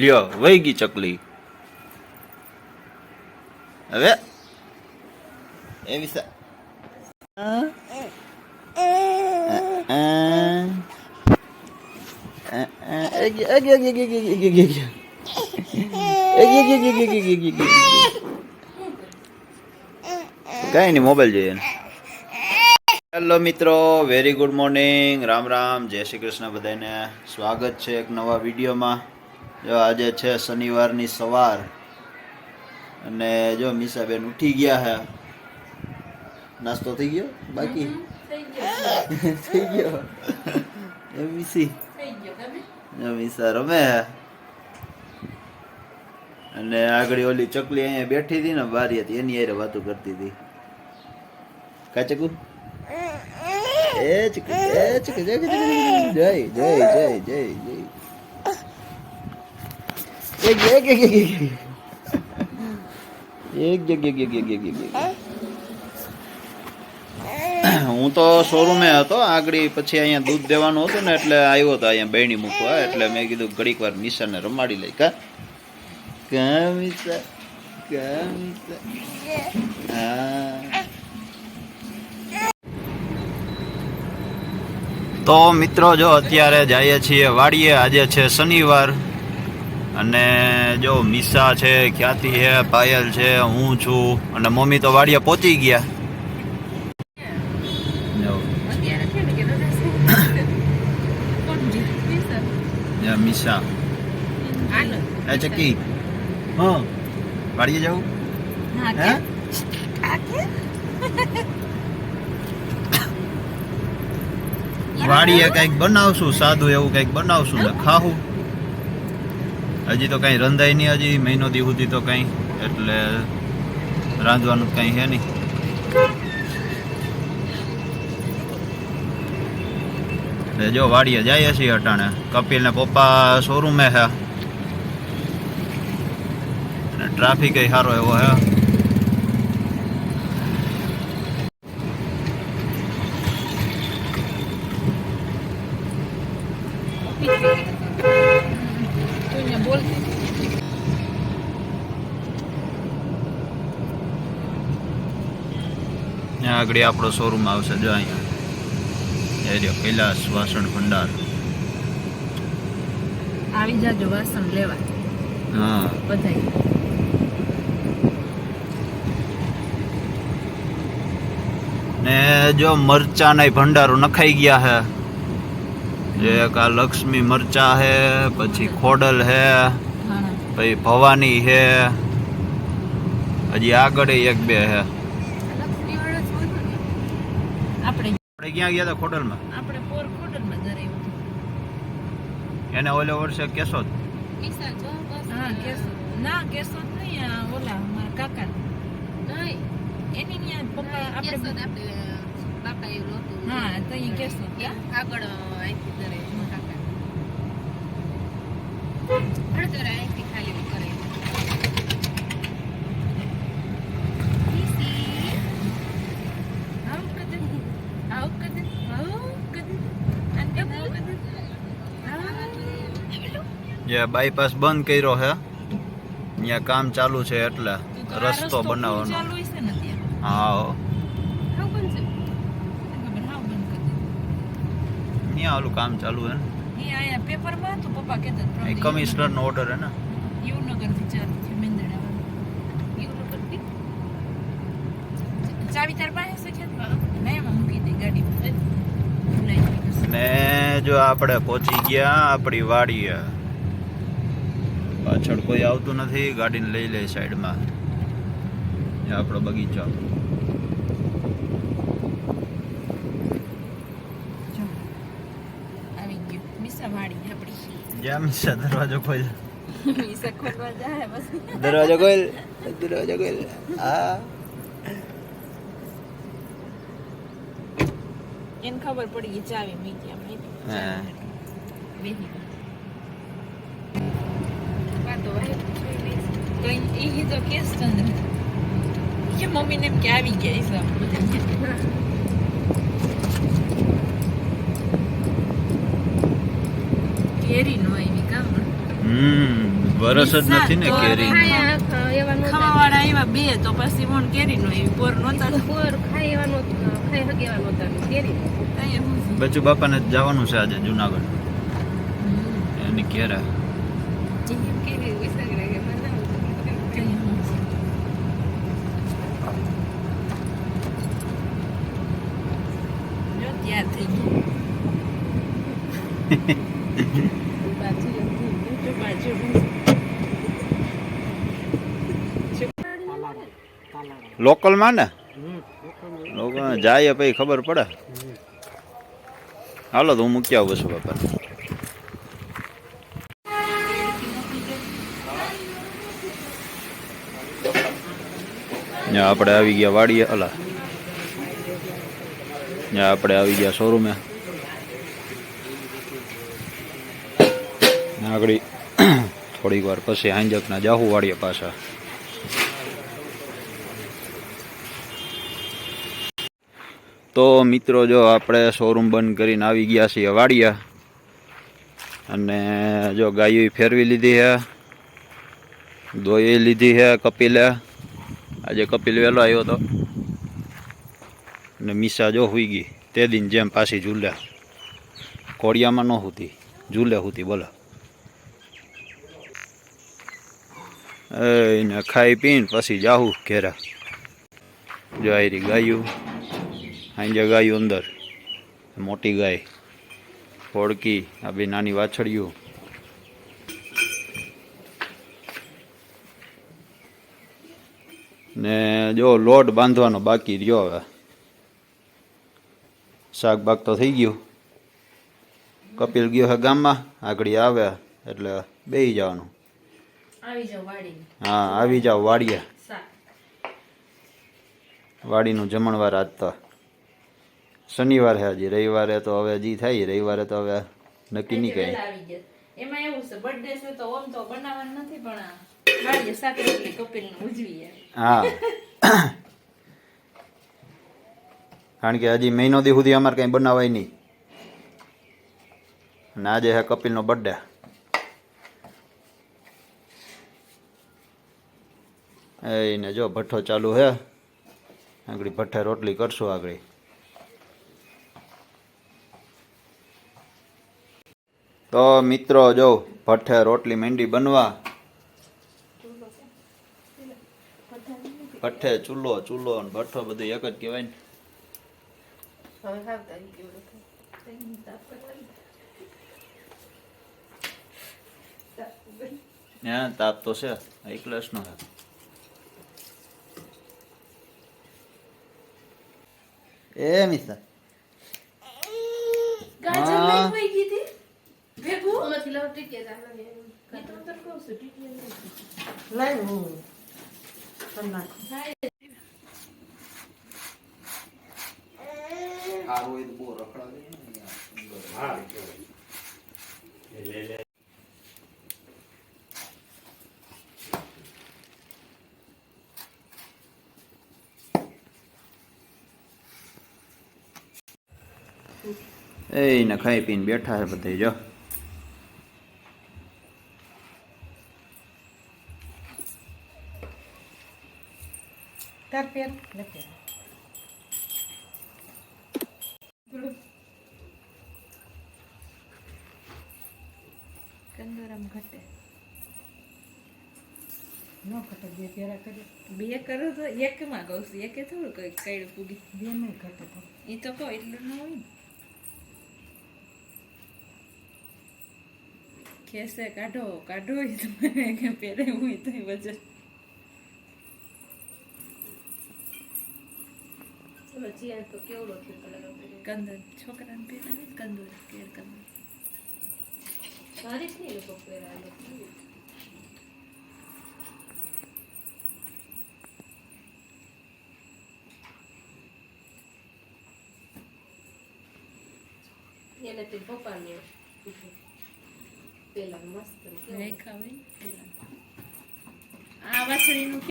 લ્યો વહી ગઈ ચકલી. હવે એવી કઈ નઈ મોબાઈલ જોઈએ. હેલો મિત્રો, very good morning, Ram Ram, જય શ્રી કૃષ્ણ બધાને. સ્વાગત છે એક નવા વિડીયોમાં. જો આજે છે શનિવારની સવાર અને જો મીસાબેન ઉઠી ગયા હે. નાસ્તો થઈ ગયો બાકી? થઈ ગયો. મીસા રમે હે અને આગળ ઓલી ચકલી અહીંયા બેઠી હતી ને બારી હતી એની હારે વાતો કરતી હતી. કા ચકુ? એ ચકુ, એ ચકુ, જય જય જય જય જય જય. હું તો શોરૂમે હતો આગળ, પછી અહીંયા દૂધ દેવાનું હતું ને એટલે આવ્યો હતો અહીંયા બહેણી મૂકવા. એટલે મેં કીધું ઘડીક વાર મીસાને રમાડી લઈ. કા મીસા, કા મીસા. હા તો મિત્રો જો અત્યારે જઈએ છીએ વાડીએ. આજે છે શનિવાર અને જો મીસા છે, ખ્યાતિ છે, પાયલ છે, હું છું અને મમ્મી તો વાડીએ પહોંચી ગયા. મીસા એ ચકી, હા વાડીએ જાઉં? વાડીએ કઈક બનાવશું, સાદું એવું કઈક બનાવશું ને ખાવું. હજી તો કઈ રંધાય નહીં, હજી મહિનો દી સુધી તો કઈ, એટલે રાંધવાનું કઈ હે નહીં. એટલે જો વાડીએ જઈએ છીએ અટાણે. કપિલ ને પપ્પા શોરૂમે હે અને ટ્રાફિક સારો એવો હે. આગળ આપણો શોરૂમ આવશે. જો અહીંયા એરિયો કૈલાસ વાસણ ભંડાર. આવી જાજો વાસણ લેવા. હા બધાય. ને જો મરચાના ભંડારો નખાઈ ગયા હે. જે એક આ લક્ષ્મી મરચા હે, પછી ખોડલ હે, પછી ભવાની હે, હજી આગળ એક બે હે. આપણે ક્યાં ગયા હતા ખોડલમાં? આપણે પોર ખોડલમાં ધરાયું. એને ઓલે વર્ષે કેશોદ. હા કેશોદ. ના કેશોદ નહીં, ઓલા મારા કાકા નહીં, એની ત્યાં પપ્પા આપણે બાપા એવું હતું. હા તો અહીં કેશોદ આગળ અહીંથી ધરાયું કાકા. અડધર અહીંથી ખાલી કરે. જે બાયપાસ બંધ કર્યો હે, ત્યાં કામ ચાલુ છે એટલે રસ્તો બનાવવાનો. હા ત્યાં ઓલું કામ ચાલુ હે ને. પેપરમાં તો પપ્પા કહેતા કમિશનર નો ઓર્ડર હે ને. યુવનગર થી ચાલુ થયું મેંદડા. યુવનગર થી ચાવી તાર પાસે છે ને, એમાં મૂકી દે ગાડી. ને જો આપણે પહોંચી ગયા આપણી વાડીએ. પાછળ કોઈ આવતું નથી, ગાડીને લઈ લે સાઈડમાં. આપણો બગીચો. આવી ગયું મીસા વાડી આપણી. જ્યાં મીસા દરવાજો ખોલ. મીસા ખોલવા જાય બસ. દરવાજો ખોલ, દરવાજો ખોલ. હા એને ખબર પડી ગઈ ચાવી મૂકી આપણે. હા બેહી તો એ તો કેસ ચંદ્ર કે મમ્મીને એમ કે આવી ગયા કેરી નો આવી કામ. વરસ જ નથી ને કેરી ખાવાવાળા આવ્યા બે તો પછી મોણ કેરી નો આવી પોર નહોતા બચ્ચુ બાપાને જવાનું છે આજે જુનાગઢ એની ઘેરા તૈયાર થઈ ગયું લોકલ માં ને લોકલ જાય પછી ખબર પડે. હાલો તો હું મૂકી આવું છું બાપા. આપણે આવી ગયા વાડીએ અલા આપણે આવી ગયા શોરૂમે આગળ થોડીક વાર પછી હાંજકના જાહુ વાડીએ પાછા. તો મિત્રો જો આપણે શોરૂમ બંધ કરીને આવી ગયા છીએ વાડિયા અને જો ગાયો ફેરવી લીધી છે દોઈ લીધી છે કપિલે. આજે કપિલ વહેલો આવ્યો હતો ને મીસા જો હુઈ ગઈ તે દિન જેમ પાછી ઝૂલે કોડિયામાં ન હુતી ઝૂલે હુતી બોલો. એને ખાઈ પીને પછી જાહું ઘેરા. જો આયરી ગાયું હાંજે ગાયું અંદર મોટી ગાય ફોડકી આ બે નાની વાછડીઓ ને જો લોટ બાંધવાનો બાકી રહ્યો. હવે શાક બાક તો થઈ ગયું. કપિલ ગયો હે ગામમાં આગળ આવે એટલે બેસી જવાનું. હા આવી જાવ વાડીએ. વાડીનું જમણવાર આજ તો શનિવાર છે હજી રવિવારે તો હવે હજી થાય રવિવારે તો હવે નક્કી નહીં કઈ. એમાં એવું છે બર્થડે છે તો ઓમ તો બનાવવાનું નથી પણ વાડીએ શાક રોટલી કપિલ ને ઉજવીએ. હા કારણ કે હજી મહિનો દી સુધી અમારે કઈ બનાવાય નહીં અને આજે છે કપિલનો બર્થડે. એને જો ભઠ્ઠો ચાલુ હે આગળ ભઠ્ઠે રોટલી કરશું આગળ. તો મિત્રો જો ભઠ્ઠે રોટલી માંડી બનવા. ભઠ્ઠે ચૂલો ચૂલો અને ભઠ્ઠો બધું એક જ કહેવાય ને. હા તાપ તો છે એકલાસ નો. એ મિસ્ટર એને ખાઈ પીને બેઠા છે બધા જો. કંદોરામ ઘટે નો ઘટે બે પેરા કરે બે કરો તો એકમાં કહું છું એકે થોડું કઈ કઈડું પૂગી બે નહીં ઘટે એ તો કહો એટલું ન હોય ને. ખેસે કાઢો કાઢો એ તમારે કે પહેરે હોય તો વજન તો કેવડો કંદર છોકરાને પહેરાવે કંદોર કેર કંદર સારી નહીં લોકો પહેરાવે. એને તે પપ્પાને પેલા મસ્ત રેખા હોય ને પેલા આ વાસળીનું